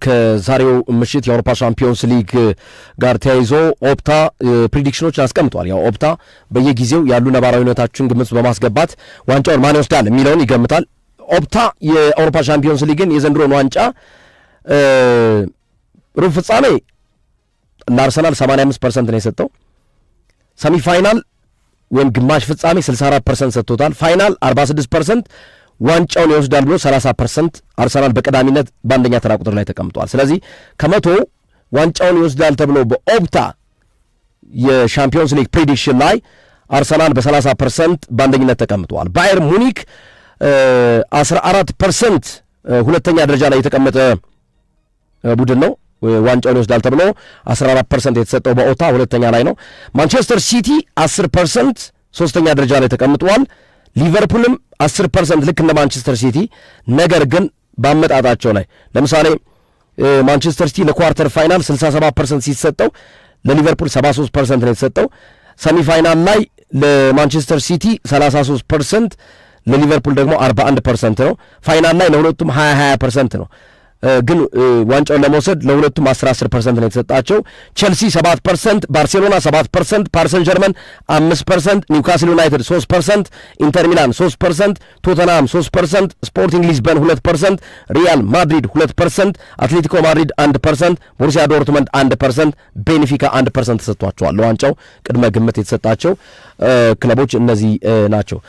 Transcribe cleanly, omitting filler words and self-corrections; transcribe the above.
ከዛሬው ምሽት የአውሮፓ ሻምፒዮንስ ሊግ ጋር ተያይዞ ኦፕታ ፕሪዲክሽኖችን አስቀምጧል። ያው ኦፕታ በየጊዜው ያሉ ነባራዊነታችን ግምት በማስገባት ዋንጫውን ማን ይወስዳል የሚለውን ይገምታል። ኦፕታ የአውሮፓ ሻምፒዮንስ ሊግን የዘንድሮን ዋንጫ ሩብ ፍጻሜ ለአርሰናል 85% ነው የሰጠው። ሰሚ ፋይናል ወይም ግማሽ ፍጻሜ 64% ሰጥቶታል። ፋይናል 46% ዋንጫውን ይወስዳል ብሎ 30% አርሰናል በቀዳሚነት በአንደኛ ተራ ቁጥር ላይ ተቀምጧል። ስለዚህ ከመቶ ዋንጫውን ይወስዳል ተብሎ በኦፕታ የሻምፒዮንስ ሊግ ፕሬዲክሽን ላይ አርሰናል በ30% በአንደኝነት ተቀምጧል። ባየር ሙኒክ 14% ሁለተኛ ደረጃ ላይ የተቀመጠ ቡድን ነው። ዋንጫውን ይወስዳል ተብሎ 14% የተሰጠው በኦታ ሁለተኛ ላይ ነው። ማንቸስተር ሲቲ 10% ሶስተኛ ደረጃ ላይ ተቀምጧል። ሊቨርፑልም 10% ልክ እንደ ማንቸስተር ሲቲ፣ ነገር ግን ባመጣጣቸው ላይ ለምሳሌ ማንቸስተር ሲቲ ለኳርተር ፋይናል 67% ሲሰጠው ለሊቨርፑል 73% ነው የተሰጠው። ሰሚ ፋይናል ላይ ለማንቸስተር ሲቲ 33% ለሊቨርፑል ደግሞ 41% ነው። ፋይናል ላይ ለሁለቱም 20% ነው። ግን ዋንጫውን ለመውሰድ ለሁለቱም 10% ነው የተሰጣቸው። ቼልሲ 7%፣ ባርሴሎና 7%፣ ፓሪስ ሰን ዠርመን 5%፣ ኒውካስል ዩናይትድ 3%፣ ኢንተር ሚላን 3%፣ ቶተንሃም 3%፣ ስፖርቲንግ ሊዝበን 2%፣ ሪያል ማድሪድ 2%፣ አትሌቲኮ ማድሪድ 1%፣ ቦሩሲያ ዶርትመንድ 1%፣ ቤኔፊካ 1% ተሰጥቷቸዋል። ለዋንጫው ቅድመ ግምት የተሰጣቸው ክለቦች እነዚህ ናቸው።